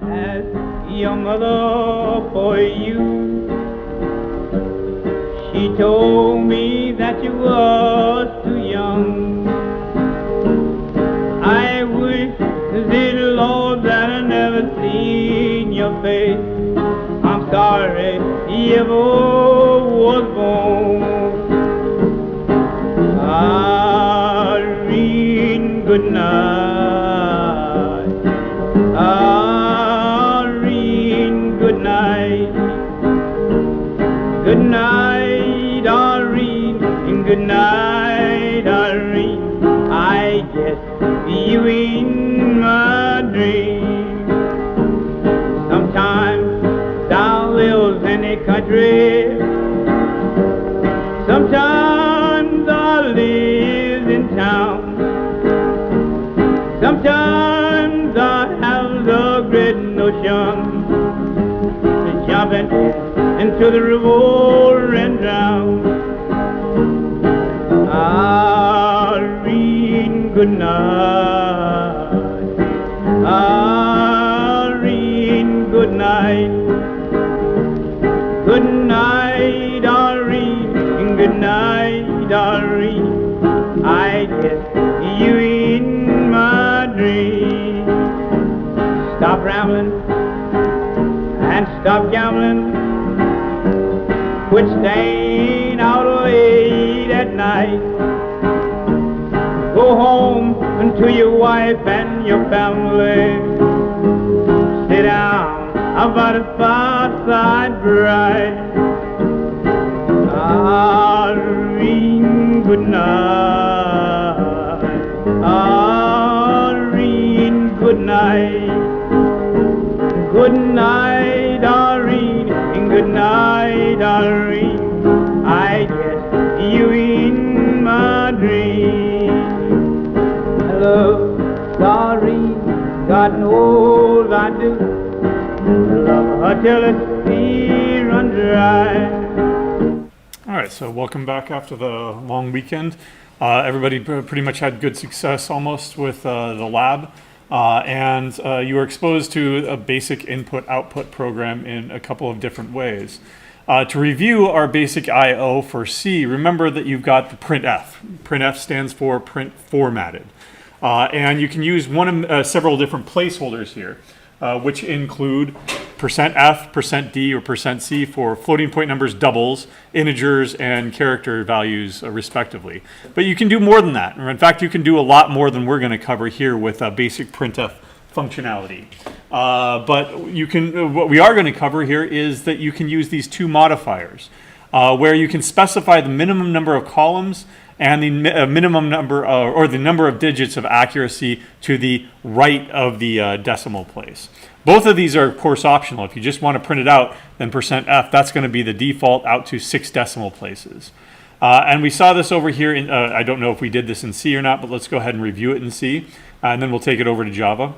Ask your mother for you. She told me that you was too young. I wish, dear Lord, that I never seen your face. I'm sorry you ever was born. Irene, good night. Irene, good night. Good night, Irene, and good night, Irene. I guess you in my dream. Sometimes I live in a country. Sometimes I live in town. Sometimes I have the great notion to jumping into the river and drown. Irene, good night. Irene, good night. Good night, Irene. Good night, Irene. I guess you in my dream. Stop rambling and stop gambling. Quit staying out late at night. Go home to your wife and your family. Sit down by the fireside bright. Irene, good night. Irene, good night. Good night, Irene, and good night, Irene. I guess you in my dream. Hello, Irene, God knows I do. Love her till the sea runs dry. All right, so welcome back after the long weekend. Everybody pretty much had good success almost with the lab. And you were exposed to a basic input-output program in a couple of different ways. To review our basic I/O for C, remember that you've got the printf. Printf stands for print formatted. And you can use one of several different placeholders here, which include %f, %d, or %c for floating point numbers, doubles, integers, and character values, respectively. But you can do more than that. Or in fact, you can do a lot more than we're going to cover here with basic printf functionality. But you can, what we are going to cover here is that you can use these two modifiers, where you can specify the minimum number of columns and the minimum number or the number of digits of accuracy to the right of the decimal place. Both of these are, of course, optional. If you just want to print it out, then %f, that's going to be the default out to 6 decimal places. And we saw this over here in, I don't know if we did this in C or not, but let's go ahead and review it in C, and then we'll take it over to Java.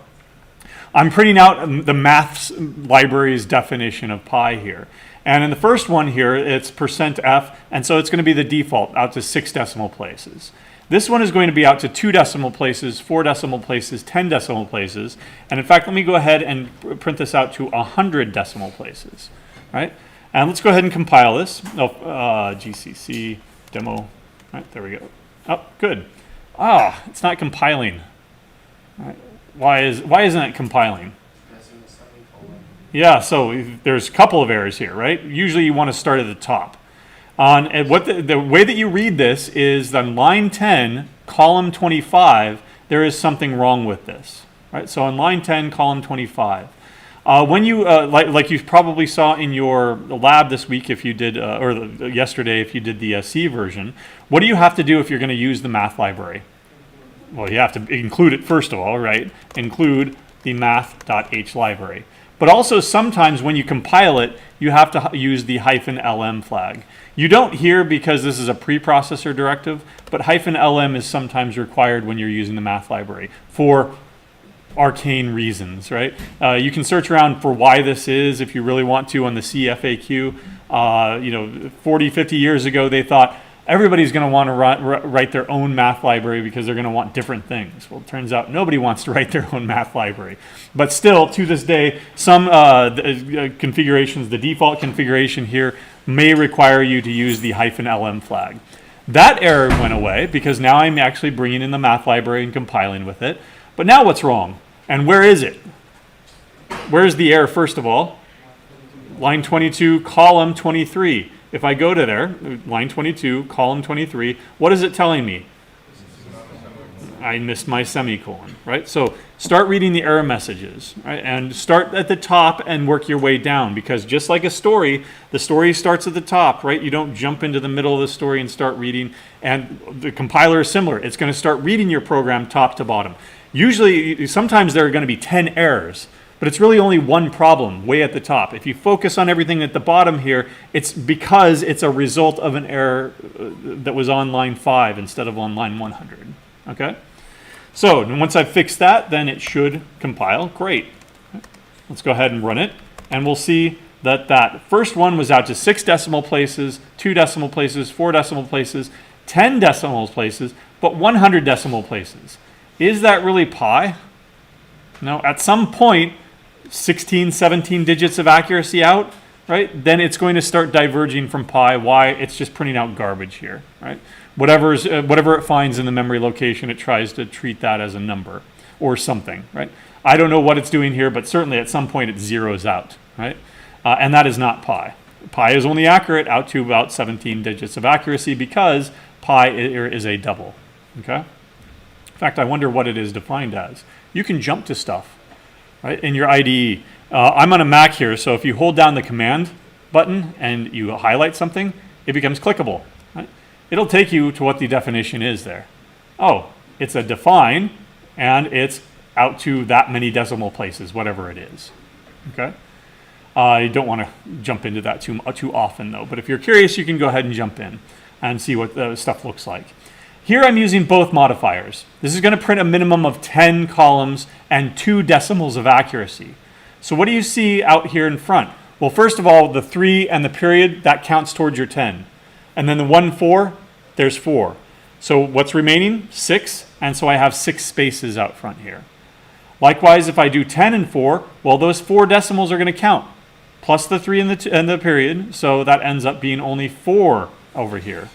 I'm printing out the maths library's definition of pi here. And in the first one here, it's %f, and so it's going to be the default out to 6 decimal places. This one is going to be out to 2 decimal places, 4 decimal places, 10 decimal places. And in fact, let me go ahead and print this out to 100 decimal places. Right? And let's go ahead and compile this. GCC demo. Right, there we go. Oh, good. It's not compiling. Right. Why isn't it compiling? Yeah, so there's a couple of errors here, right? Usually you want to start at the top. And what the way that you read this is on line 10, column 25, there is something wrong with this. Right? So on line 10, column 25. When you, like you probably saw in your lab this week if you did, or yesterday if you did the C version, what do you have to do if you're going to use the math library? Well, you have to include it first of all, right? Include the math.h library. But also sometimes when you compile it, you have to use the -lm flag. You don't here because this is a preprocessor directive, but -lm is sometimes required when you're using the math library for arcane reasons, right? You can search around for why this is if you really want to on the CFAQ. 40, 50 years ago, they thought everybody's going to want to write their own math library because they're going to want different things. Well, it turns out nobody wants to write their own math library. But still, to this day, some configurations, the default configuration here, may require you to use the -lm flag. That error went away because now I'm actually bringing in the math library and compiling with it. But now what's wrong? And where is it? Where's the error, first of all? Line 22, column 23. If I go to there, line 22, column 23, what is it telling me? I missed my semicolon, right? So start reading the error messages, right? And start at the top and work your way down, because just like a story, the story starts at the top, right? You don't jump into the middle of the story and start reading. And the compiler is similar. It's going to start reading your program top to bottom. Usually, sometimes there are going to be 10 errors, but it's really only one problem way at the top. If you focus on everything at the bottom here, it's because it's a result of an error that was on line 5 instead of on line 100, okay? So once I've fixed that, then it should compile. Great. Let's go ahead and run it, and we'll see that that first one was out to 6 decimal places, 2 decimal places, 4 decimal places, 10 decimal places, but 100 decimal places. Is that really pi? No, at some point, 16, 17 digits of accuracy out, right? Then it's going to start diverging from pi. Why? It's just printing out garbage here, right? Whatever it finds in the memory location, it tries to treat that as a number or something, right? I don't know what it's doing here, but certainly at some point it zeroes out, right? And that is not pi. Pi is only accurate out to about 17 digits of accuracy because pi is a double, okay? In fact, I wonder what it is defined as. You can jump to stuff, right, in your IDE. I'm on a Mac here, so if you hold down the command button and you highlight something, it becomes clickable, right? It'll take you to what the definition is there. Oh, it's a define, and it's out to that many decimal places, whatever it is, okay? I don't want to jump into that too often, though, but if you're curious, you can go ahead and jump in and see what the stuff looks like. Here I'm using both modifiers. This is going to print a minimum of 10 columns and 2 decimals of accuracy. So what do you see out here in front? Well, first of all, the 3 and the period, that counts towards your 10. And then the 1, 4, there's 4. So what's remaining? 6, and so I have 6 spaces out front here. Likewise, if I do 10 and 4, well, those 4 decimals are going to count, plus the 3 and the period, so that ends up being only 4 over here.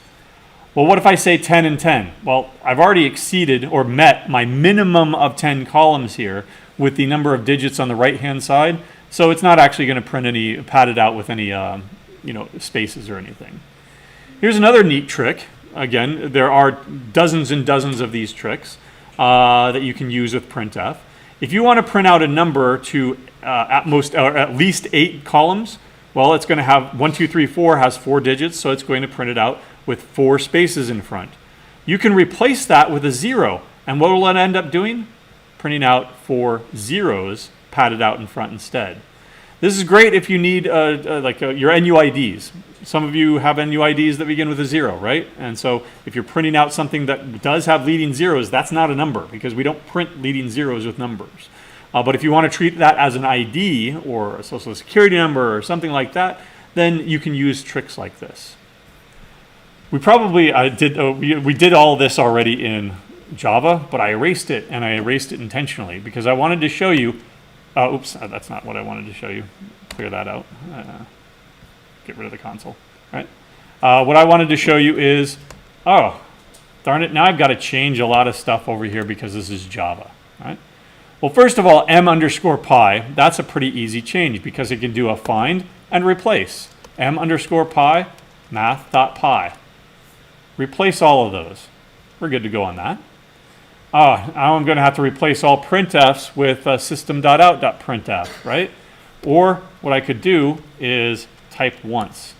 Well, what if I say 10 and 10? Well, I've already exceeded or met my minimum of 10 columns here with the number of digits on the right-hand side, so it's not actually going to print any, pad it out with any spaces or anything. Here's another neat trick. Again, there are dozens and dozens of these tricks that you can use with printf. If you want to print out a number to at least 8 columns, well, it's going to have 1, 2, 3, 4 has 4 digits, so it's going to print it out with 4 spaces in front. You can replace that with a 0, and what will it end up doing? Printing out 4 zeros padded out in front instead. This is great if you need your NUIDs. Some of you have NUIDs that begin with a 0, right? And so if you're printing out something that does have leading zeros, that's not a number because we don't print leading zeros with numbers. But if you want to treat that as an ID or a social security number or something like that, then you can use tricks like this. We probably we did all this already in Java, but I erased it, and I erased it intentionally because I wanted to show you. Oops, that's not what I wanted to show you. Clear that out. Get rid of the console. Right. What I wanted to show you is, oh, darn it! Now I've got to change a lot of stuff over here because this is Java. Right. Well, first of all, m_pi. That's a pretty easy change because it can do a find and replace. m_pi math.pi. Replace all of those. We're good to go on that. Now I'm going to have to replace all printfs with system.out.printf, right? Or what I could do is type once.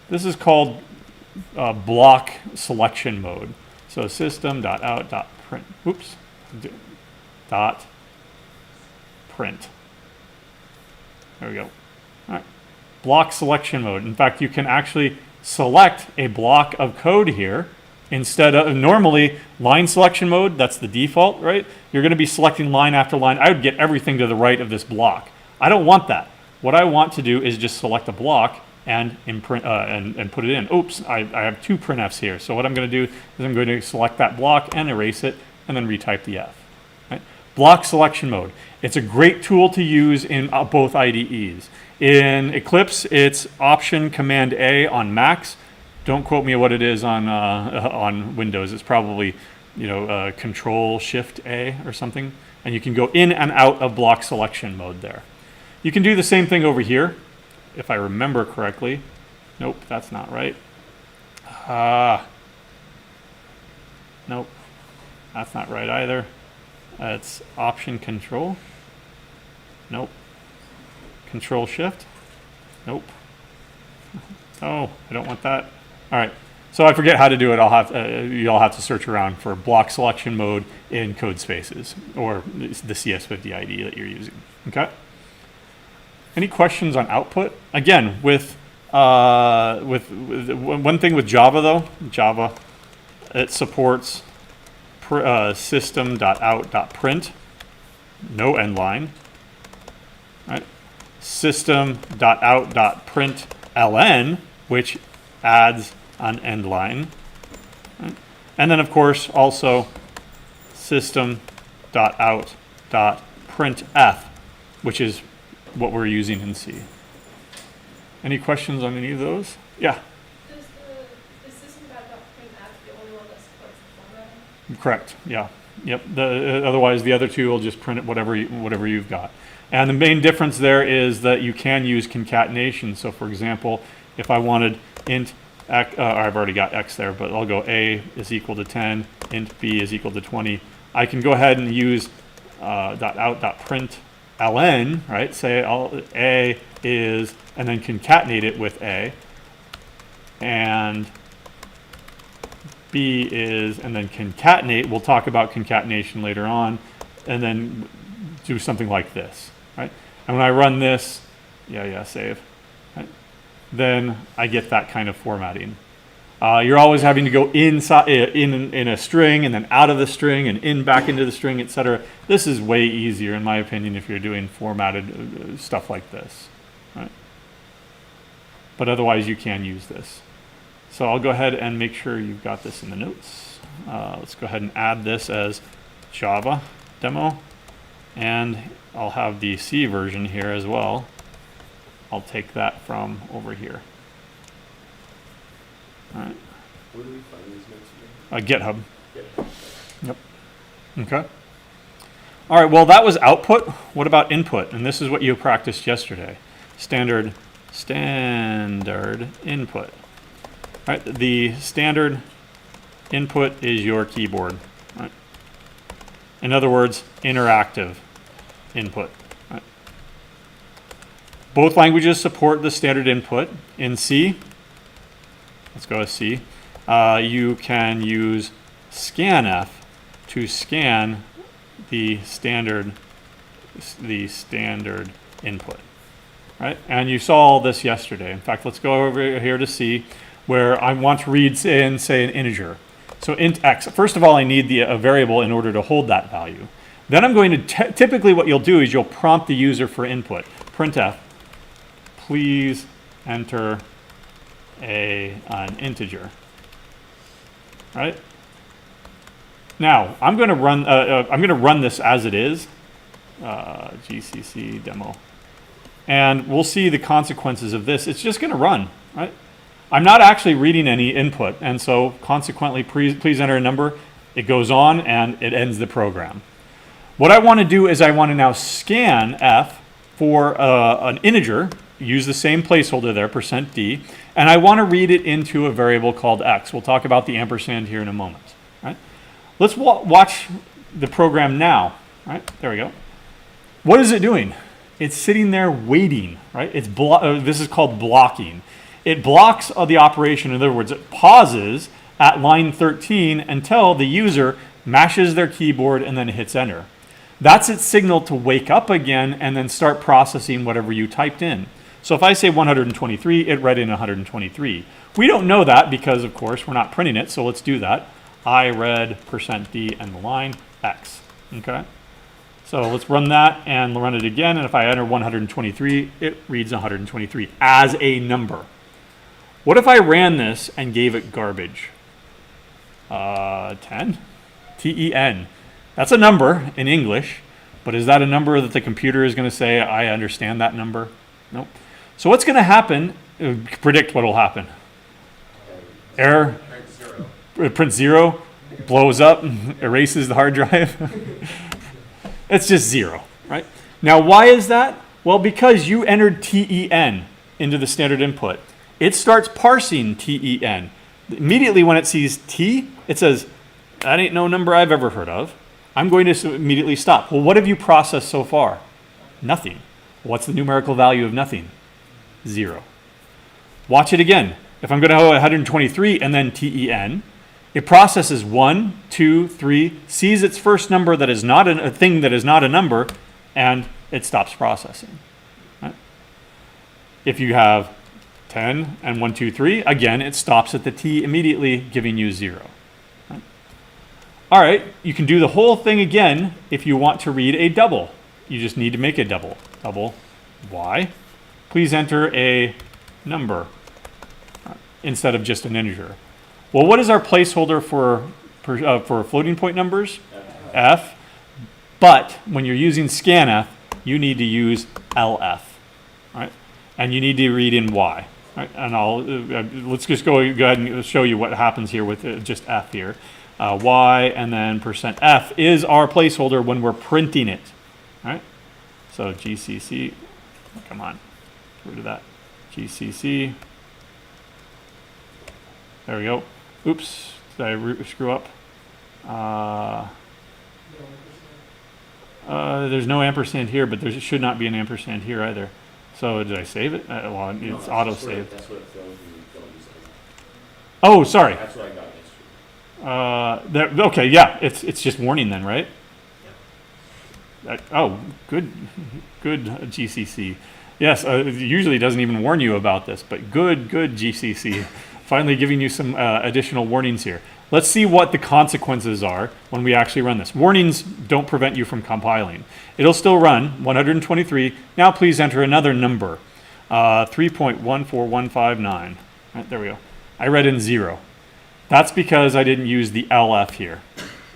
This is called block selection mode. So system.out.print. Oops. Dot print. There we go. All right. Block selection mode. In fact, you can actually select a block of code here instead of normally line selection mode. That's the default, right? You're going to be selecting line after line. I would get everything to the right of this block. I don't want that. What I want to do is just select a block and imprint and put it in. Oops, I have two printfs here. So what I'm going to do is I'm going to select that block and erase it, and then retype the F. Right? Block selection mode. It's a great tool to use in both IDEs. In Eclipse, it's Option Command A on Macs. Don't quote me what it is on Windows. It's probably, Control Shift A or something, and you can go in and out of block selection mode there. You can do the same thing over here, if I remember correctly. Nope, that's not right. Nope, that's not right either. It's Option Control. Nope. Control Shift. Nope. Oh, I don't want that. All right. So I forget how to do it. You'll have to search around for block selection mode in CodeSpaces or the CS50 IDE that you're using. Okay. Any questions on output? Again, with one thing with Java though, Java, it supports system.out.print, no end line. Right. System.out.println, which adds an end line. Right. And then, of course, also system.out.printf, which is what we're using in C. Any questions on any of those? Yeah. Is the system.out.printf the only one that supports the formatting? Correct. Yeah. Yep. Otherwise, the other two will just print it whatever you've got. And the main difference there is that you can use concatenation. So, for example, if I wanted int x, I've already got x there, but I'll go a is equal to 10, int b is equal to 20. I can go ahead and use .out.println, right? Say a is, and then concatenate it with a, and b is, and then concatenate. We'll talk about concatenation later on, and then do something like this, right? And when I run this, save, right? Then I get that kind of formatting. You're always having to go inside in a string and then out of the string and in back into the string, etc. This is way easier, in my opinion, if you're doing formatted stuff like this, right? But otherwise, you can use this. So I'll go ahead and make sure you've got this in the notes. Let's go ahead and add this as Java demo. And I'll have the C version here as well. I'll take that from over here. All right. Where do we find these notes again? GitHub. Yep. Okay. All right, well, that was output. What about input? And this is what you practiced yesterday. Standard input. Right? The standard input is your keyboard. Right? In other words, interactive input. Right? Both languages support the standard input. In C, let's go with C, you can use scanf to scan the standard input. Right? And you saw all this yesterday. In fact, let's go over here to C, where I want to read in, say, an integer. So int x. First of all, I need a variable in order to hold that value. Then I'm going to, typically what you'll do is you'll prompt the user for input. Printf, please enter an integer. Right? Now, I'm going to run this as it is, GCC demo. And we'll see the consequences of this. It's just going to run, right? I'm not actually reading any input, and so consequently, please enter a number. It goes on, and it ends the program. What I want to do is I want to now scan f for an integer, use the same placeholder there, %d, and I want to read it into a variable called x. We'll talk about the ampersand here in a moment. Right? Let's watch the program now. Right? There we go. What is it doing? It's sitting there waiting. Right? This is called blocking. It blocks the operation. In other words, it pauses at line 13 until the user mashes their keyboard and then hits enter. That's its signal to wake up again and then start processing whatever you typed in. So if I say 123, it read in 123. We don't know that because, of course, we're not printing it, so let's do that. I read %d and the line x. Okay? So let's run that and run it again, and if I enter 123, it reads 123 as a number. What if I ran this and gave it garbage? 10? TEN. That's a number in English, but is that a number that the computer is going to say, I understand that number? Nope. So what's going to happen? Predict what will happen. Error. Print 0, blows up, erases the hard drive. It's just 0, right? Now, why is that? Well, because you entered TEN into the standard input. It starts parsing TEN. Immediately when it sees T, it says, that ain't no number I've ever heard of. I'm going to immediately stop. Well, what have you processed so far? Nothing. What's the numerical value of nothing? 0. Watch it again. If I'm going to have 123 and then TEN, it processes 1, 2, 3, sees its first number that is not a thing that is not a number, and it stops processing. Right? If you have 10 and 1, 2, 3, again, it stops at the T immediately, giving you 0. Right? All right, you can do the whole thing again if you want to read a double. You just need to make a double. Double Y. Please enter a number instead of just an integer. Well, what is our placeholder for floating point numbers? F. But when you're using scanf, you need to use LF, right? And you need to read in Y, right? And let's just go ahead and show you what happens here with just F here. Y and then %F is our placeholder when we're printing it, right? So GCC, come on, get rid of that. GCC. There we go. Oops, did I screw up? There's no ampersand here, but there should not be an ampersand here either. So did I save it? Well, it's auto-saved. That's what it throws when you don't use it. Oh, sorry. That's what I got yesterday. Okay, yeah, it's just warning then, right? Oh, good GCC. Yes, it usually doesn't even warn you about this, but good GCC. Finally giving you some additional warnings here. Let's see what the consequences are when we actually run this. Warnings don't prevent you from compiling. It'll still run 123. Now please enter another number, 3.14159. Right, there we go. I read in 0. That's because I didn't use the LF here.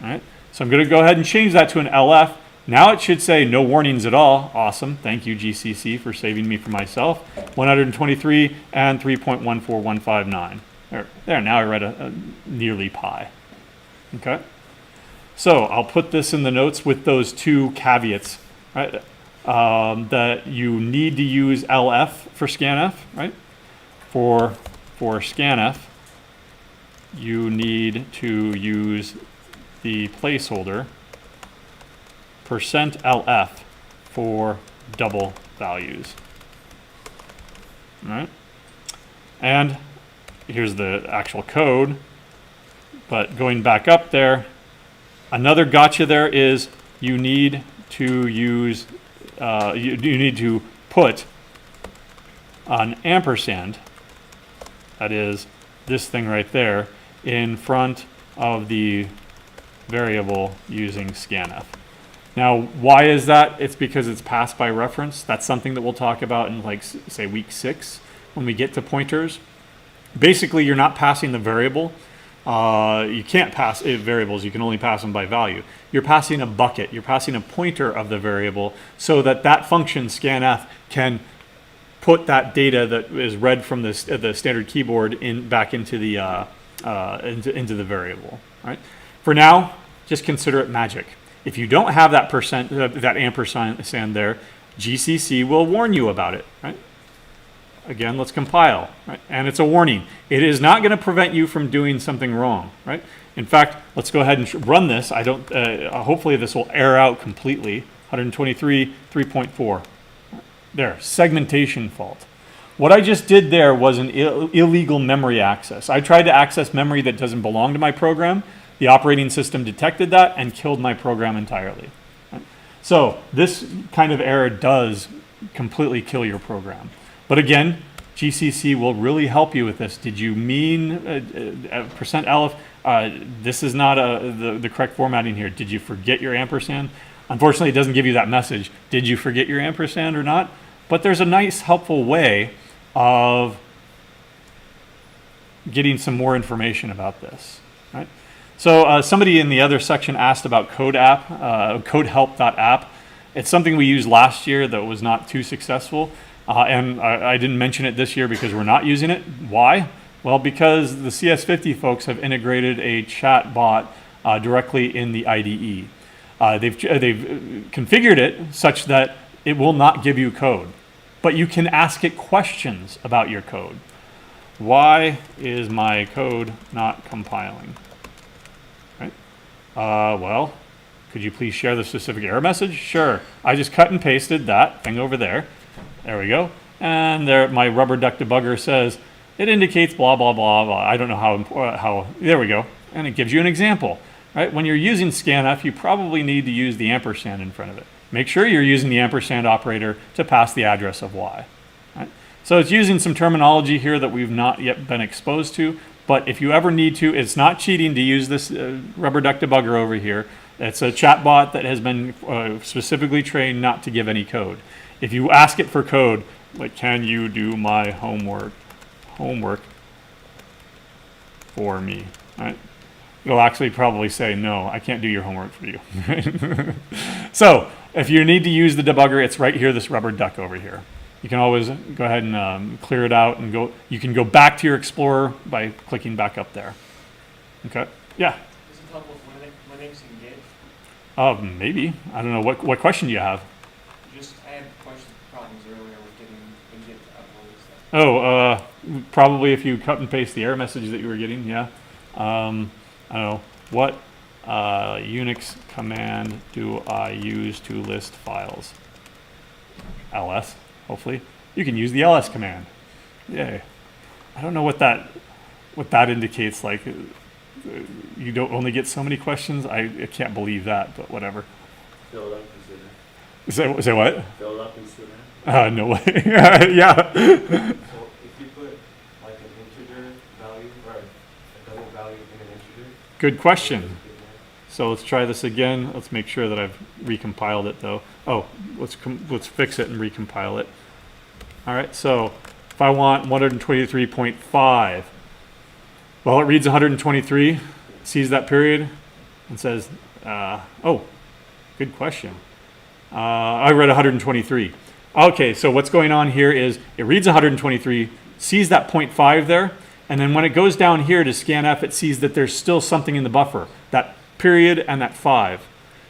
All right, so I'm going to go ahead and change that to an LF. Now it should say no warnings at all. Awesome. Thank you, GCC, for saving me from myself. 123 and 3.14159. There, now I read a nearly pi. Okay. So I'll put this in the notes with those two caveats, right? That you need to use LF for scanf, right? For scanf, you need to use the placeholder %LF for double values. All right. And here's the actual code. But going back up there, another gotcha there is you need to use, you need to put an ampersand, that is this thing right there, in front of the variable using scanf. Now, why is that? It's because it's passed by reference. That's something that we'll talk about in, like, say, week 6 when we get to pointers. Basically, you're not passing the variable. You can't pass variables. You can only pass them by value. You're passing a bucket. You're passing a pointer of the variable so that that function, scanf, can put that data that is read from the standard keyboard back into the into the variable. Right? For now, just consider it magic. If you don't have that that ampersand there, GCC will warn you about it, right? Again, let's compile, right? And it's a warning. It is not going to prevent you from doing something wrong, right? In fact, let's go ahead and run this. Hopefully this will error out completely. 123, 3.4. There, segmentation fault. What I just did there was an illegal memory access. I tried to access memory that doesn't belong to my program. The operating system detected that and killed my program entirely. Right? So this kind of error does completely kill your program. But again, GCC will really help you with this. Did you mean %elf? This is not the correct formatting here. Did you forget your ampersand? Unfortunately, it doesn't give you that message. Did you forget your ampersand or not? But there's a nice, helpful way of getting some more information about this, right? So somebody in the other section asked about Code App, codehelp.app. It's something we used last year that was not too successful. And I didn't mention it this year because we're not using it. Why? Well, because the CS50 folks have integrated a chat bot directly in the IDE. They've configured it such that it will not give you code, but you can ask it questions about your code. Why is my code not compiling? Right? Well, could you please share the specific error message? Sure. I just cut and pasted that thing over there. There we go. And there, my rubber duck debugger says, it indicates blah, blah, blah, blah. I don't know how, there we go. And it gives you an example, right? When you're using scanf, you probably need to use the ampersand in front of it. Make sure you're using the ampersand operator to pass the address of y. Right? So it's using some terminology here that we've not yet been exposed to, but if you ever need to, it's not cheating to use this rubber duck debugger over here. It's a chatbot that has been specifically trained not to give any code. If you ask it for code, like, can you do my homework for me, right? It'll actually probably say, no, I can't do your homework for you. So if you need to use the debugger, it's right here, this rubber duck over here. You can always go ahead and clear it out and go. You can go back to your Explorer by clicking back up there. Okay, yeah? Does it help with Linux and Git? Maybe. I don't know. What question do you have? Just, I had problems earlier with getting the Git to upload stuff. Probably if you cut and paste the error message that you were getting, yeah. I don't know. What Unix command do I use to list files? ls, hopefully. You can use the ls command. Yay. I don't know what that indicates. Like, you don't only get so many questions. I can't believe that, but whatever. Fill it up, consider. Say what? Fill it up, consider. No way. Yeah. So if you put like an integer value or a double value in an integer. Good question. So let's try this again. Let's make sure that I've recompiled it though. Oh, let's fix it and recompile it. All right, so if I want 123.5, well, it reads 123, sees that period, and says, oh, good question. I read 123. Okay, so what's going on here is it reads 123, sees that 0.5 there, and then when it goes down here to scanf, it sees that there's still something in the buffer, that period and that 5.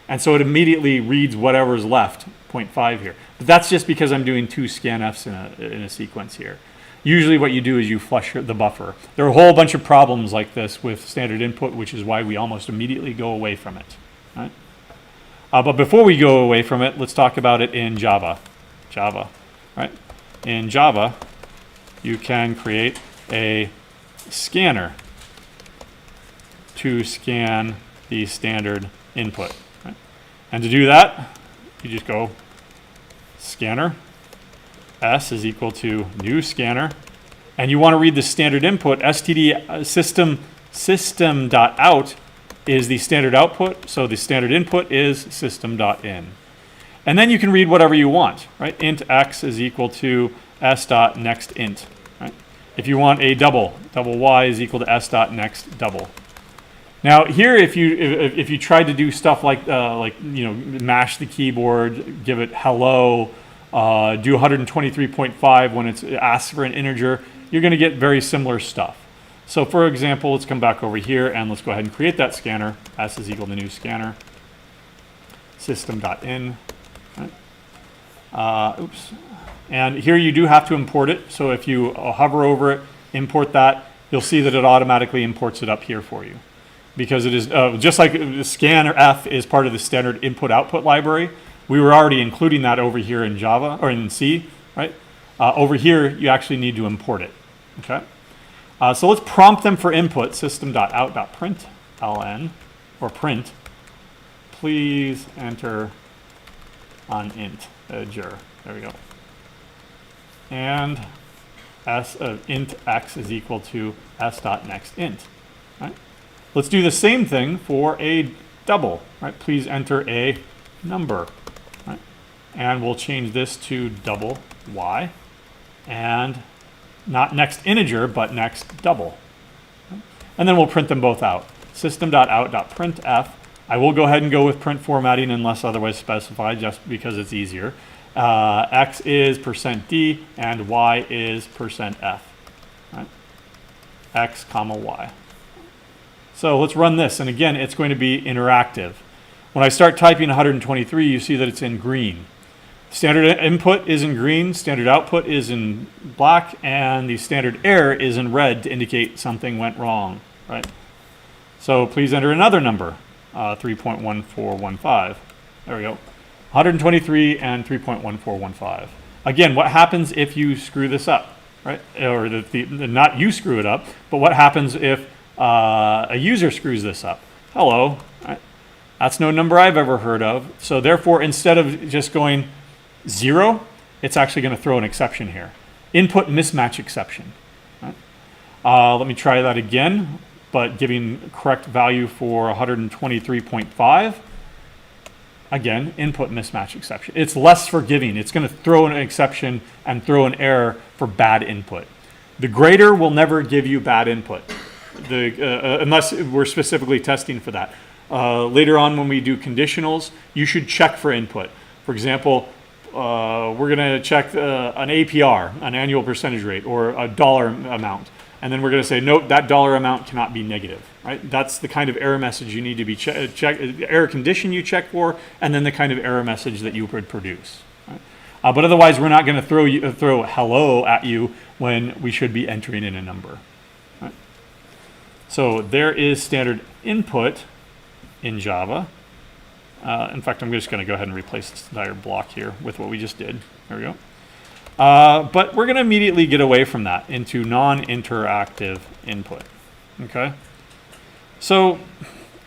And so it immediately reads whatever's left, 0.5 here. But that's just because I'm doing 2 scanfs in a sequence here. Usually what you do is you flush the buffer. There are a whole bunch of problems like this with standard input, which is why we almost immediately go away from it. Right? But before we go away from it, let's talk about it in Java. Right? In Java, you can create a scanner to scan the standard input. Right? And to do that, you just go scanner, s is equal to new scanner, and you want to read the standard input. std system.out is the standard output, so the standard input is system.in. And then you can read whatever you want, right? Int x is equal to s.nextInt, right? If you want a double y is equal to s.next double. Now here, if you tried to do stuff like mash the keyboard, give it hello, do 123.5 when it asks for an integer, you're going to get very similar stuff. So for example, let's come back over here and let's go ahead and create that scanner. S is equal to new scanner, system.in. Right? Oops. And here you do have to import it. So if you hover over it, import that, you'll see that it automatically imports it up here for you. Because it is, just like the scanner F is part of the standard input-output library, we were already including that over here in Java, or in C, right? Over here, you actually need to import it, okay? So let's prompt them for input, system.out.println, or print. Please enter on integer. There we go. And int x is equal to s.nextInt, right? Let's do the same thing for a double, right? Please enter a number, right? And we'll change this to double y, and not next integer, but next double, And then we'll print them both out. System.out.printf. I will go ahead and go with print formatting unless otherwise specified, just because it's easier. X is %d and Y is %f. Right? X comma Y. So let's run this, and again, it's going to be interactive. When I start typing 123, you see that it's in green. Standard input is in green, standard output is in black, and the standard error is in red to indicate something went wrong, right? So please enter another number, 3.1415. There we go. 123 and 3.1415. Again, what happens if you screw this up, right? Or not you screw it up, but what happens if a user screws this up? Hello, right? That's no number I've ever heard of. So therefore, instead of just going 0, it's actually going to throw an exception here. Input mismatch exception. Right? Let me try that again, but giving correct value for 123.5. Again, input mismatch exception. It's less forgiving. It's going to throw an exception and throw an error for bad input. The grader will never give you bad input, unless we're specifically testing for that. Later on when we do conditionals, you should check for input. For example, we're going to check an APR, an annual percentage rate, or a dollar amount. And then we're going to say, nope, that dollar amount cannot be negative. Right? That's the kind of error message you need to be check, error condition you check for, and then the kind of error message that you would produce. Right? But otherwise, we're not going to throw hello at you when we should be entering in a number. Right? So there is standard input in Java. In fact, I'm just going to go ahead and replace this entire block here with what we just did. There we go. But we're going to immediately get away from that into non-interactive input. Okay. So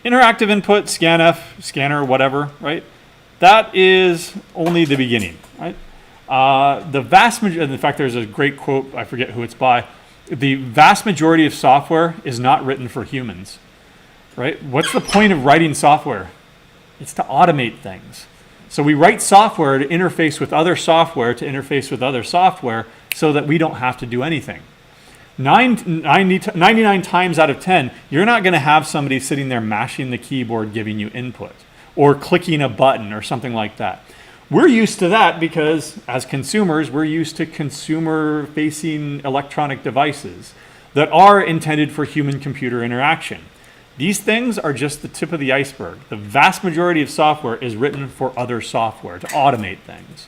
interactive input, scanf, scanner, whatever, right? That is only the beginning, right? The vast majority, in fact, there's a great quote, I forget who it's by. The vast majority of software is not written for humans, right? What's the point of writing software? It's to automate things. So we write software to interface with other software so that we don't have to do anything. 99 times out of 10, you're not going to have somebody sitting there mashing the keyboard giving you input or clicking a button or something like that. We're used to that because as consumers, we're used to consumer-facing electronic devices that are intended for human-computer interaction. These things are just the tip of the iceberg. The vast majority of software is written for other software to automate things.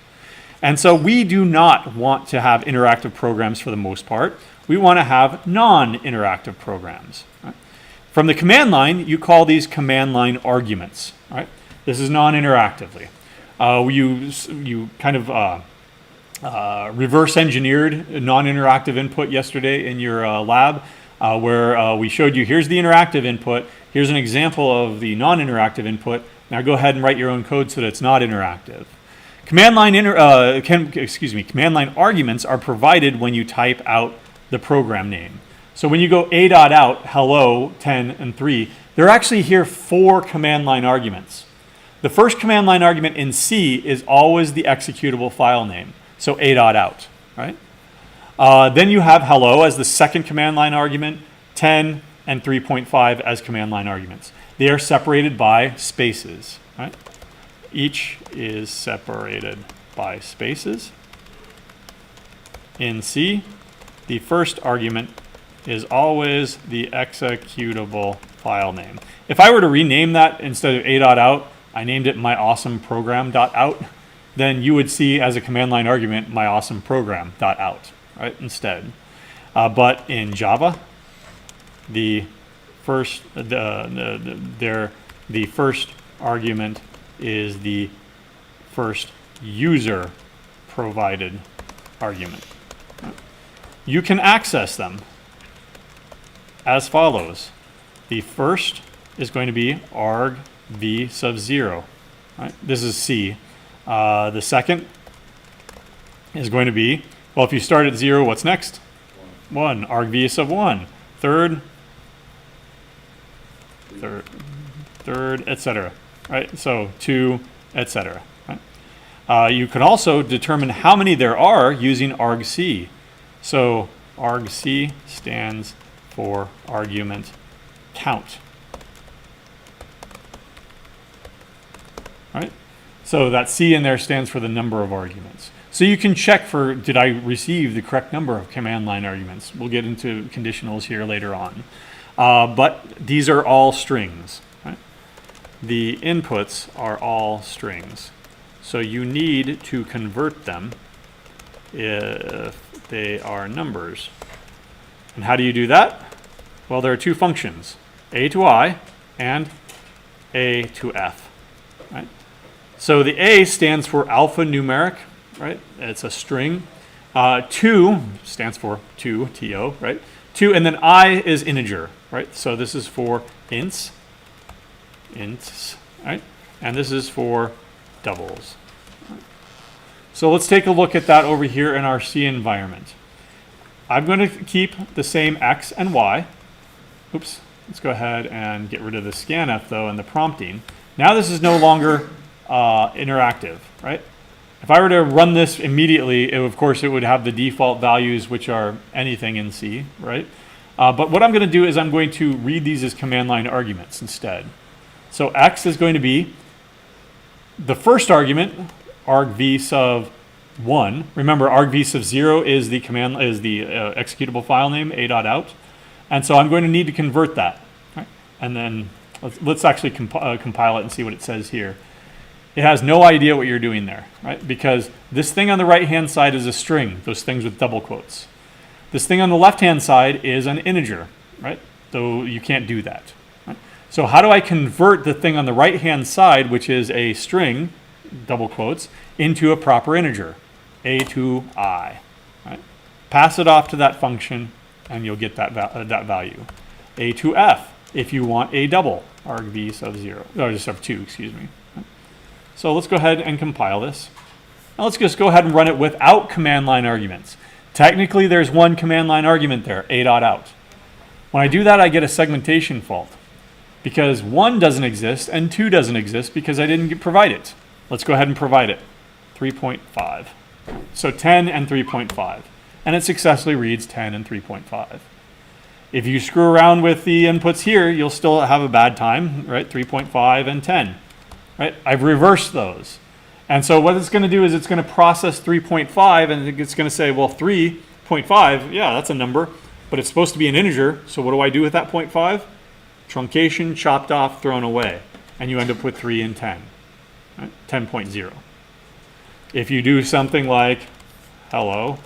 And so we do not want to have interactive programs for the most part. We want to have non-interactive programs. Right? From the command line, you call these command line arguments. Right? This is non-interactively. You kind of reverse engineered non-interactive input yesterday in your lab. Where we showed you, here's the interactive input, here's an example of the non-interactive input. Now go ahead and write your own code so that it's not interactive. Command line arguments are provided when you type out the program name. So when you go a.out, hello, 10, and 3, there are actually here 4 command line arguments. The first command line argument in C is always the executable file name, so a.out, right? Then you have hello as the second command line argument, 10 and 3.5 as command line arguments. They are separated by spaces, right? Each is separated by spaces. In C, the first argument is always the executable file name. If I were to rename that instead of a.out, I named it myawesomeprogram.out, then you would see as a command line argument myawesomeprogram.out. Right, instead. But in Java, the first argument is the first user provided argument. You can access them as follows. The first is going to be argv sub 0. Right? This is C. The second is going to be, well, if you start at 0, what's next? 1. Argv sub 1. Third, etc. Right? So 2, etc. Right? You can also determine how many there are using argc. So argc stands for argument count. Right? So that C in there stands for the number of arguments. So you can check for, did I receive the correct number of command line arguments? We'll get into conditionals here later on. But these are all strings. Right? The inputs are all strings. So you need to convert them if they are numbers. And how do you do that? Well, there are two functions, a to I and a to f. Right? So the A stands for alphanumeric, right? It's a string. 2 stands for 2, T-O, right? 2, and then I is integer, right? So this is for ints, right? And this is for doubles. So let's take a look at that over here in our C environment. I'm going to keep the same X and Y. Oops, let's go ahead and get rid of the scanf though and the prompting. Now this is no longer interactive, right? If I were to run this immediately, of course it would have the default values, which are anything in C, right? But what I'm going to do is I'm going to read these as command line arguments instead. So X is going to be the first argument, argv sub 1. Remember, argv sub 0 is the executable file name, a.out. And so I'm going to need to convert that. Right? And then let's actually compile it and see what it says here. It has no idea what you're doing there, right? Because this thing on the right-hand side is a string, those things with double quotes. This thing on the left-hand side is an integer, right? So you can't do that. Right? So how do I convert the thing on the right-hand side, which is a string, double quotes, into a proper integer, a to I, right? Pass it off to that function, and you'll get that value. A to f, if you want a double, argv sub 0, or sub 2, excuse me. So let's go ahead and compile this. Now let's just go ahead and run it without command line arguments. Technically, there's one command line argument there, a.out. When I do that, I get a segmentation fault because 1 doesn't exist and 2 doesn't exist because I didn't provide it. Let's go ahead and provide it, 3.5. So 10 and 3.5. And it successfully reads 10 and 3.5. If you screw around with the inputs here, you'll still have a bad time, right? 3.5 and 10. Right? I've reversed those. And so what it's going to do is it's going to process 3.5 and it's going to say, well, 3.5, yeah, that's a number, but it's supposed to be an integer. So what do I do with that 0.5? Truncation, chopped off, thrown away. And you end up with 3 and 10, right? 10.0. If you do something like hello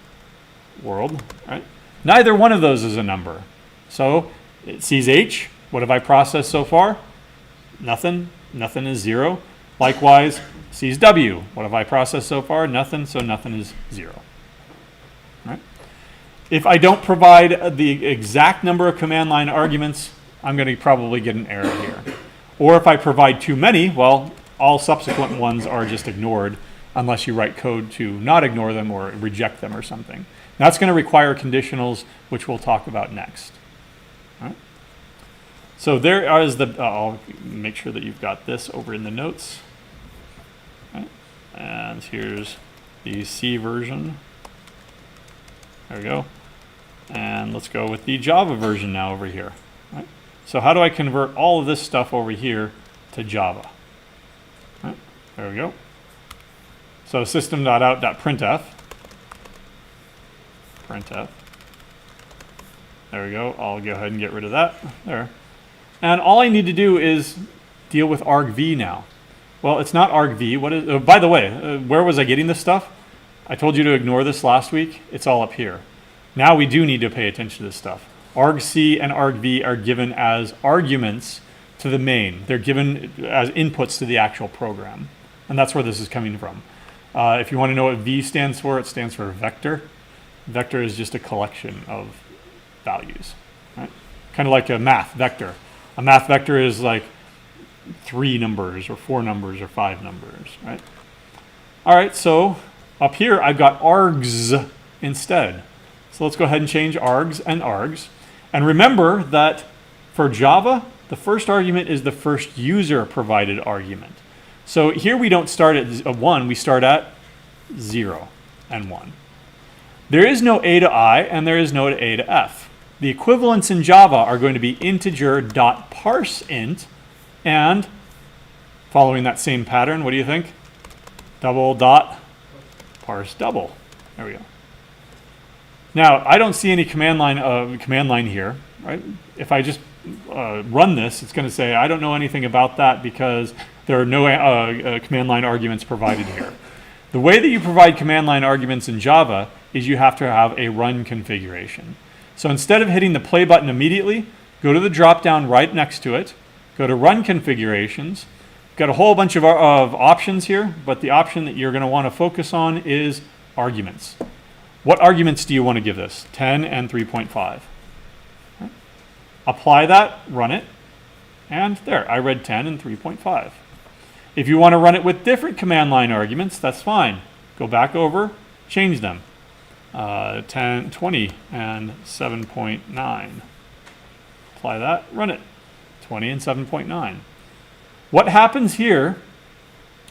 world, right? Neither one of those is a number. So it sees H. What have I processed so far? Nothing. Nothing is 0. Likewise, sees W. What have I processed so far? Nothing, so nothing is 0. Right? If I don't provide the exact number of command line arguments, I'm going to probably get an error here. Or if I provide too many, well, all subsequent ones are just ignored unless you write code to not ignore them or reject them or something. That's going to require conditionals, which we'll talk about next. So there is I'll make sure that you've got this over in the notes. Right. And here's the C version. There we go. And let's go with the Java version now over here. Right. So how do I convert all of this stuff over here to Java? Right. There we go. So system.out.printf. Printf. There we go. I'll go ahead and get rid of that. There. And all I need to do is deal with argv now. Well, it's not argv. What is? By the way, where was I getting this stuff? I told you to ignore this last week. It's all up here. Now we do need to pay attention to this stuff. argc and argv are given as arguments to the main. They're given as inputs to the actual program. And that's where this is coming from. If you want to know what v stands for, it stands for vector. Vector is just a collection of values. Right? Kind of like a math vector. A math vector is like 3 numbers or 4 numbers or 5 numbers, right? All right, so up here I've got args instead. So let's go ahead and change args and args. And remember that for Java, the first argument is the first user provided argument. So here we don't start at 1, we start at 0 and 1. There is no A to I and there is no A to F. The equivalents in Java are going to be integer.parseInt, and following that same pattern, what do you think? Double dot parse double. There we go. Now, I don't see any command line here, right? If I just run this, it's going to say, I don't know anything about that because there are no command line arguments provided here. The way that you provide command line arguments in Java is you have to have a run configuration. So instead of hitting the play button immediately, go to the drop down right next to it, go to run configurations. Got a whole bunch of options here, but the option that you're going to want to focus on is arguments. What arguments do you want to give this? 10 and 3.5. Okay. Apply that, run it, and there, I read 10 and 3.5. If you want to run it with different command line arguments, that's fine. Go back over, change them. 10, 20, and 7.9. Apply that, run it. 20 and 7.9. What happens here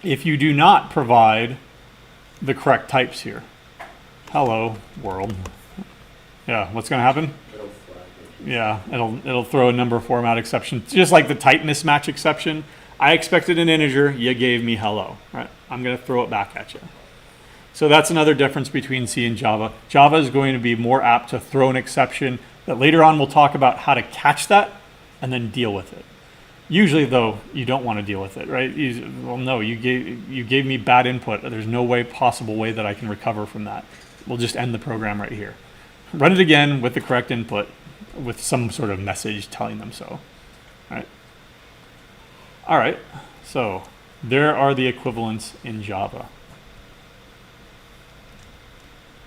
if you do not provide the correct types here? Hello, world. Yeah, what's going to happen? It'll flag it. Yeah, it'll throw a number format exception, just like the type mismatch exception. I expected an integer, you gave me hello. Right? I'm going to throw it back at you. So that's another difference between C and Java. Java is going to be more apt to throw an exception that later on we'll talk about how to catch that and then deal with it. Usually, though, you don't want to deal with it, right? Well, no, you gave me bad input. There's no possible way that I can recover from that. We'll just end the program right here. Run it again with the correct input with some sort of message telling them so. All right, so there are the equivalents in Java.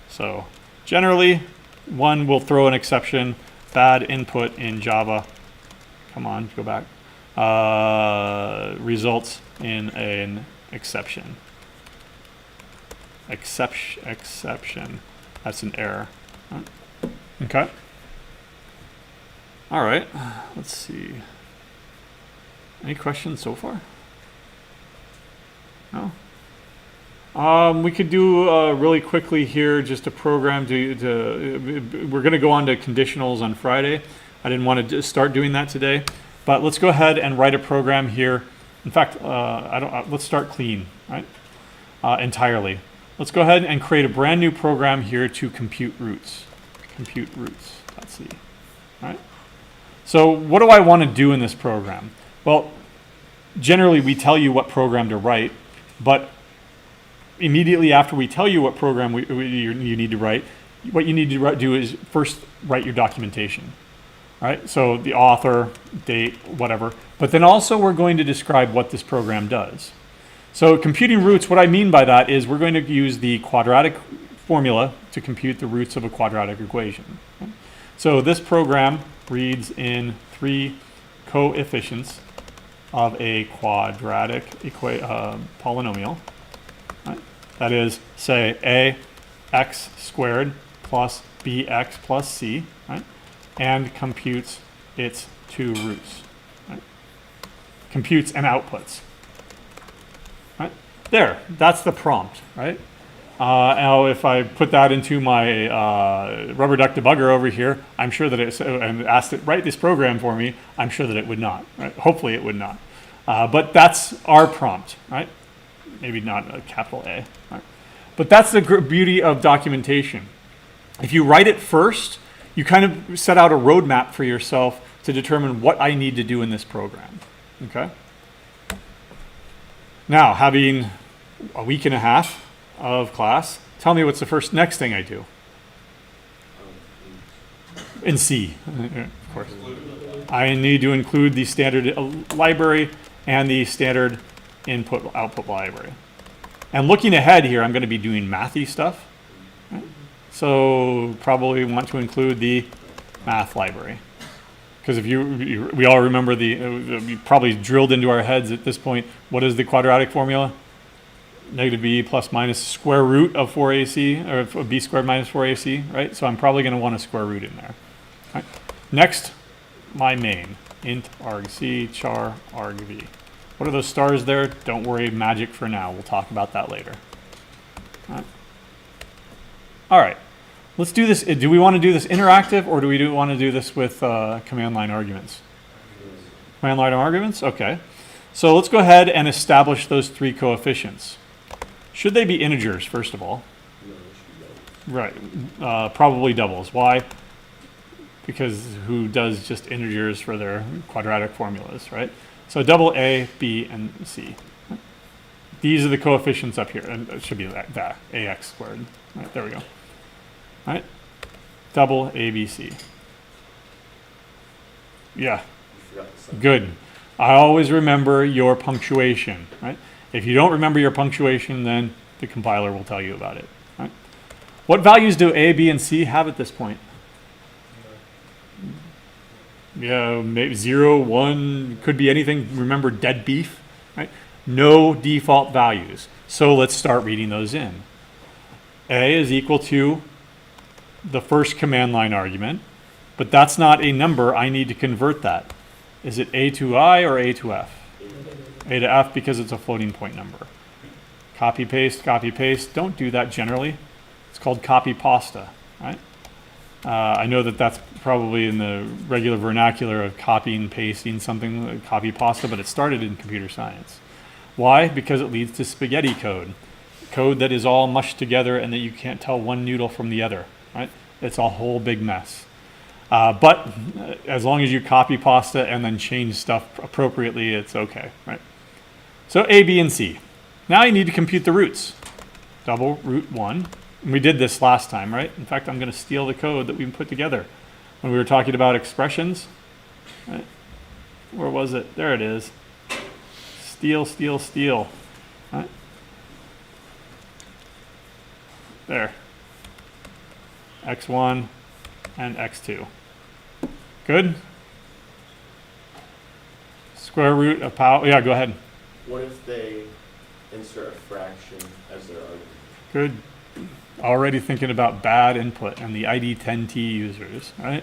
So generally, one will throw an exception, bad input in Java. Come on, go back. Results in an exception. Exception. That's an error. Okay. All right. Let's see. Any questions so far? No. We could do really quickly here just a program we're going to go on to conditionals on Friday. I didn't want to start doing that today, but let's go ahead and write a program here. In fact, let's start clean, right? Entirely. Let's go ahead and create a brand new program here to compute roots. Compute roots. Let's see. All right. So what do I want to do in this program? Well, generally we tell you what program to write, but immediately after we tell you what program you need to write, what you need to do is first write your documentation. All right, so the author, date, whatever. But then also we're going to describe what this program does. So computing roots, what I mean by that is we're going to use the quadratic formula to compute the roots of a quadratic equation. Okay? So this program reads in 3 coefficients of a quadratic polynomial. Right? That is, say, ax squared plus bx plus c, right? And computes its 2 roots. Right? Computes and outputs. Right? There, that's the prompt, right? Now, if I put that into my rubber duck debugger over here, I'm sure that and asked it, write this program for me, I'm sure that it would not. Right? Hopefully it would not. But that's our prompt, right? Maybe not a capital A. Right? But that's the beauty of documentation. If you write it first, you kind of set out a roadmap for yourself to determine what I need to do in this program. Okay? Now, having a week and a half of class, tell me what's the next thing I do. In C, of course. I need to include the standard library and the standard input-output library. And looking ahead here, I'm going to be doing mathy stuff. Right? So probably want to include the math library. Because if we all remember we probably drilled into our heads at this point, what is the quadratic formula? Negative b plus minus square root of 4ac, or b squared minus 4ac, right? So I'm probably going to want a square root in there. Right? Next, my main, int argc char argv. What are those stars there? Don't worry, magic for now. We'll talk about that later. All right. Let's do this. Do we want to do this interactive, or do we want to do this with command line arguments? Command line arguments? Okay. So let's go ahead and establish those three coefficients. Should they be integers, first of all? Right. Probably doubles. Why? Because who does just integers for their quadratic formulas, right? So double A, B, and C. These are the coefficients up here, and it should be that AX squared. Right, there we go. All right, double ABC. Yeah, good. I always remember your punctuation, right? If you don't remember your punctuation, then the compiler will tell you about it, right? What values do A, B, and C have at this point? Yeah, maybe 0, 1, could be anything. Remember dead beef, right? No default values. So let's start reading those in. A is equal to the first command line argument, but that's not a number. I need to convert that. Is it A to I or A to F? A to F because it's a floating point number. Copy paste, copy paste. Don't do that generally. It's called copy pasta, right? I know that that's probably in the regular vernacular of copying, pasting something, copy pasta, but it started in computer science. Why? Because it leads to spaghetti code. Code that is all mushed together and that you can't tell one noodle from the other, right? It's a whole big mess. But as long as you copy pasta and then change stuff appropriately, it's okay, right? So A, B, and C. Now you need to compute the roots. Double root 1. And we did this last time, right? In fact, I'm going to steal the code that we put together when we were talking about expressions. Right? Where was it? There it is. Steal, steal, steal. Right? There. X1 and X2. Good? Square root of power. Yeah, go ahead. What if they insert a fraction as their argument? Good. Already thinking about bad input and the ID10T users, right?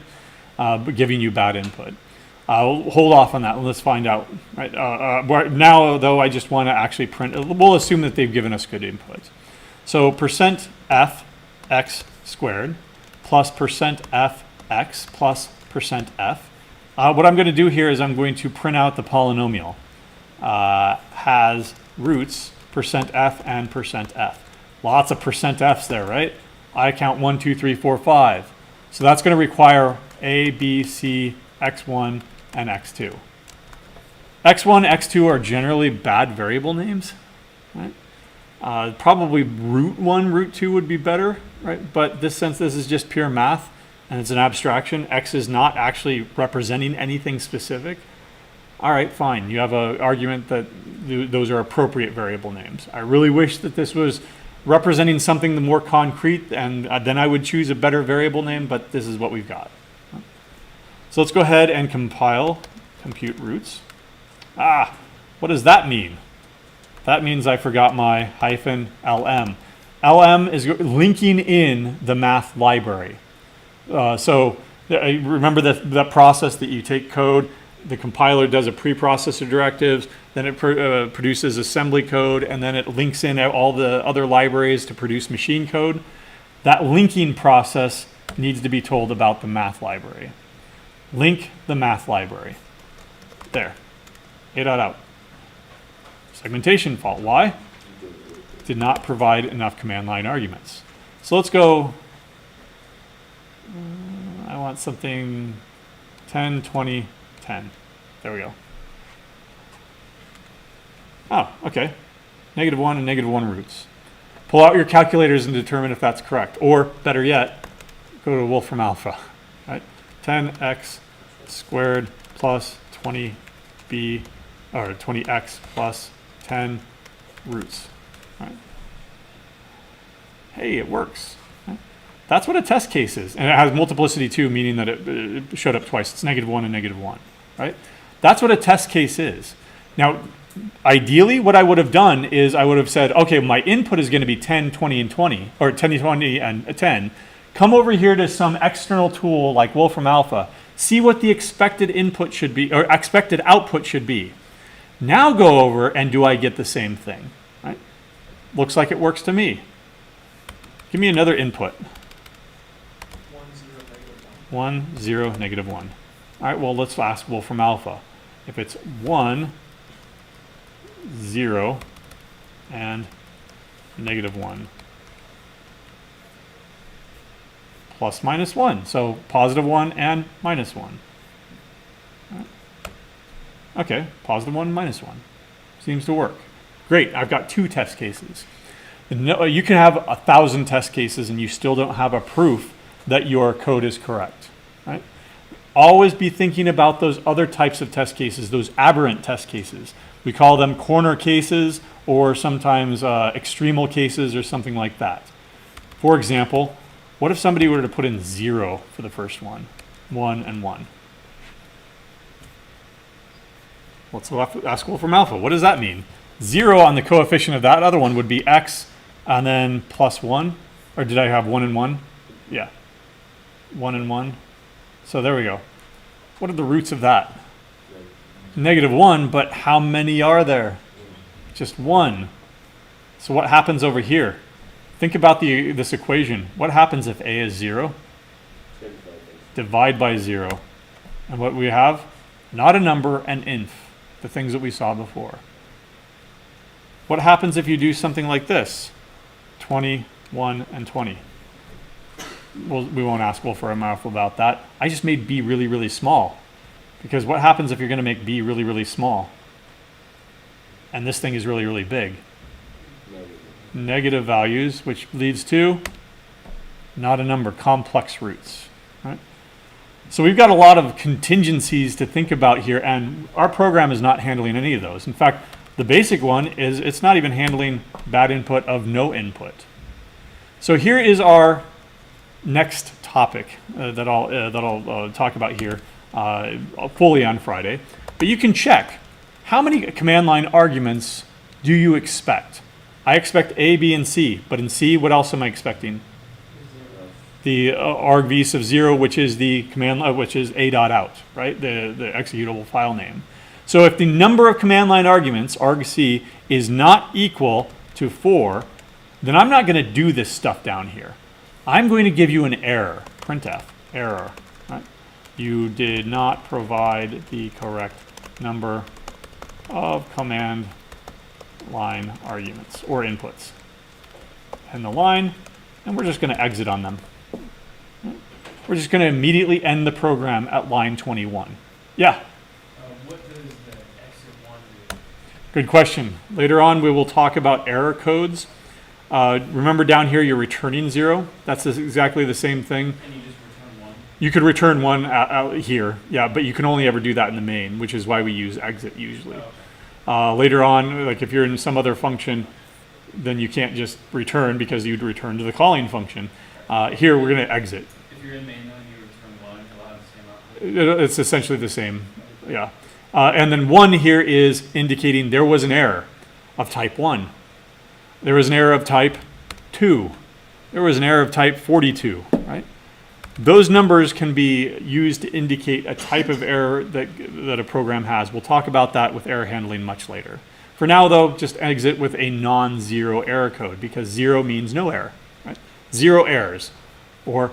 But giving you bad input. I'll hold off on that and let's find out. Right? Now, though, I just want to actually print. We'll assume that they've given us good input. So percent F X squared plus percent F X plus percent F. What I'm going to do here is I'm going to print out the polynomial. Has roots percent F and percent F. Lots of percent F's there, right? I count 1, 2, 3, 4, 5. So that's going to require A, B, C, X1, and X2. X1, X2 are generally bad variable names, right? Probably root 1, root 2 would be better, right? But this is just pure math, and it's an abstraction. X is not actually representing anything specific. All right, fine. You have an argument that those are appropriate variable names. I really wish that this was representing something more concrete, and then I would choose a better variable name, but this is what we've got. So let's go ahead and compute roots. What does that mean? That means I forgot my hyphen LM. LM is linking in the math library. So remember that process that you take code, the compiler does a preprocessor directives, then it produces assembly code, and then it links in all the other libraries to produce machine code. That linking process needs to be told about the math library. Link the math library. There. A dot out. Segmentation fault. Why? Did not provide enough command line arguments. So let's go. I want something 10, 20, 10. There we go. Oh, okay. -1 and -1 roots. Pull out your calculators and determine if that's correct. Or, better yet, go to Wolfram Alpha. Right? 10x squared plus 20b, or 20x plus 10 roots. Right? Hey, it works. Right? That's what a test case is. And it has multiplicity too, meaning that it showed up twice. It's -1 and -1. Right? That's what a test case is. Now, ideally, what I would have done is I would have said, okay, my input is going to be 10, 20, and 20, or 10, 20, and 10. Come over here to some external tool like Wolfram Alpha. See what the expected input should be, or expected output should be. Now go over and do I get the same thing? Right? Looks like it works to me. Give me another input. 1, 0, negative 1. All right, well, let's ask Wolfram alpha. If it's 1, 0, and negative 1, plus minus 1. So positive 1 and minus 1. Okay, positive 1, minus 1. Seems to work. Great, I've got 2 test cases. No, you can have 1,000 test cases and you still don't have a proof that your code is correct. Right? Always be thinking about those other types of test cases, those aberrant test cases. We call them corner cases or sometimes extremal cases or something like that. For example, what if somebody were to put in 0 for the first one? 1 and 1. Let's ask Wolfram alpha. What does that mean? 0 on the coefficient of that other one would be x and then plus 1. Or did I have 1 and 1? Yeah. 1 and 1. So there we go. What are the roots of that? Negative 1, but how many are there? Just 1. So what happens over here? Think about this equation. What happens if a is 0? Divide by 0. And what we have? Not a number, an inf. The things that we saw before. What happens if you do something like this? 20, 1, and 20. Well, we won't ask Wolfram alpha about that. I just made b really, really small. Because what happens if you're going to make b really, really small? And this thing is really, really big. Negative values, which leads to not a number, complex roots. Right? So we've got a lot of contingencies to think about here, and our program is not handling any of those. In fact, the basic one is it's not even handling bad input of no input. So here is our next topic that I'll talk about here fully on Friday. But you can check how many command line arguments do you expect? I expect A, B, and C. But in C, what else am I expecting? The argv of 0, which is the command, which is a.out, right? The executable file name. So if the number of command line arguments, argc, is not equal to 4, then I'm not going to do this stuff down here. I'm going to give you an error, printf, error. Right? You did not provide the correct number of command line arguments or inputs. And the line, and we're just going to exit on them. We're just going to immediately end the program at line 21. Yeah? What does the exit 1 do? Good question. Later on, we will talk about error codes. Remember down here, you're returning 0. That's exactly the same thing. And you just return 1? You could return 1 out here, yeah, but you can only ever do that in the main, which is why we use exit usually. Later on, like if you're in some other function, then you can't just return because you'd return to the calling function. Here, we're going to exit. If you're in main, then you return 1, you'll have the same output. It's essentially the same, yeah. And then 1 here is indicating there was an error of type 1. There was an error of type 2. There was an error of type 42, right? Those numbers can be used to indicate a type of error that a program has. We'll talk about that with error handling much later. For now, though, just exit with a non-zero error code because 0 means no error, right? 0 errors or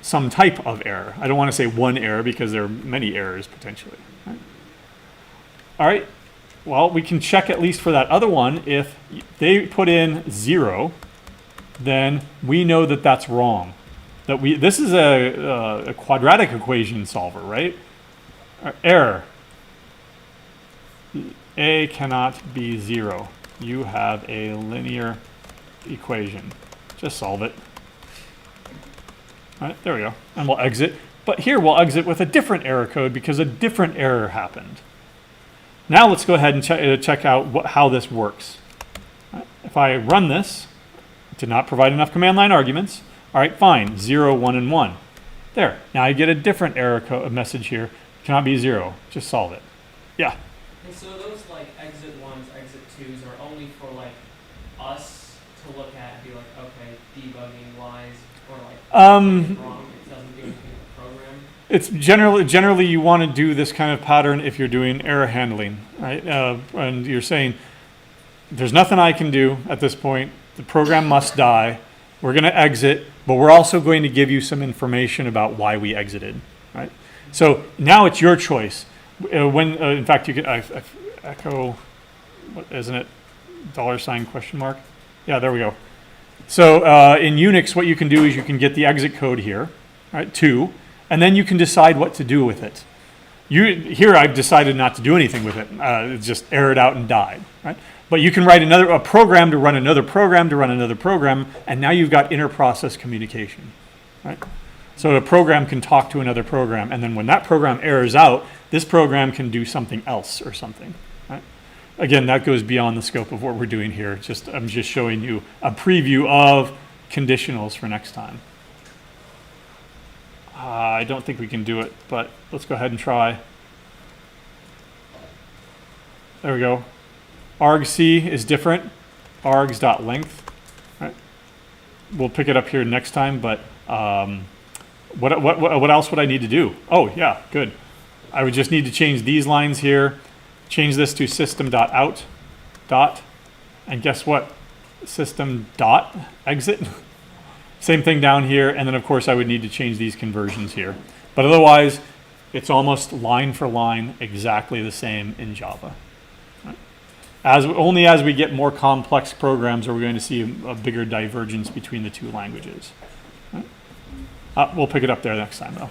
some type of error. I don't want to say 1 error because there are many errors potentially. Right? All right. Well, we can check at least for that other one. If they put in 0, then we know that that's wrong. This is a quadratic equation solver, right? Error. A cannot be 0. You have a linear equation. Just solve it. All right, there we go. And we'll exit. But here we'll exit with a different error code because a different error happened. Now let's go ahead and check out how this works. Right, if I run this, did not provide enough command line arguments. All right, fine, 0, 1, and 1. There, now I get a different error message here. Cannot be 0, just solve it. Yeah? And so those like exit 1s, exit 2s are only for like us to look at and be like, okay, debugging wise, or like it's wrong, it doesn't do anything with the program? It's generally you want to do this kind of pattern if you're doing error handling, right? And you're saying, there's nothing I can do at this point. The program must die. We're going to exit, but we're also going to give you some information about why we exited, right? So now it's your choice. In fact, you could echo, what isn't it? $? Question mark. Yeah, there we go. So in Unix, what you can do is you can get the exit code here, right? 2, and then you can decide what to do with it. Here I've decided not to do anything with it. It just errored out and died, right? But you can write a program to run another program to run another program, and now you've got inter-process communication, right? So a program can talk to another program, and then when that program errors out, this program can do something else or something, right? Again, that goes beyond the scope of what we're doing here. I'm just showing you a preview of conditionals for next time. I don't think we can do it, but let's go ahead and try. There we go. argc is different. args.length. Right. We'll pick it up here next time, but what else would I need to do? Oh, yeah, good. I would just need to change these lines here, change this to system.out, and guess what? System.exit. Same thing down here, and then of course I would need to change these conversions here. But otherwise, it's almost line for line exactly the same in Java. Right? Only as we get more complex programs are we going to see a bigger divergence between the two languages. Right? We'll pick it up there next time though.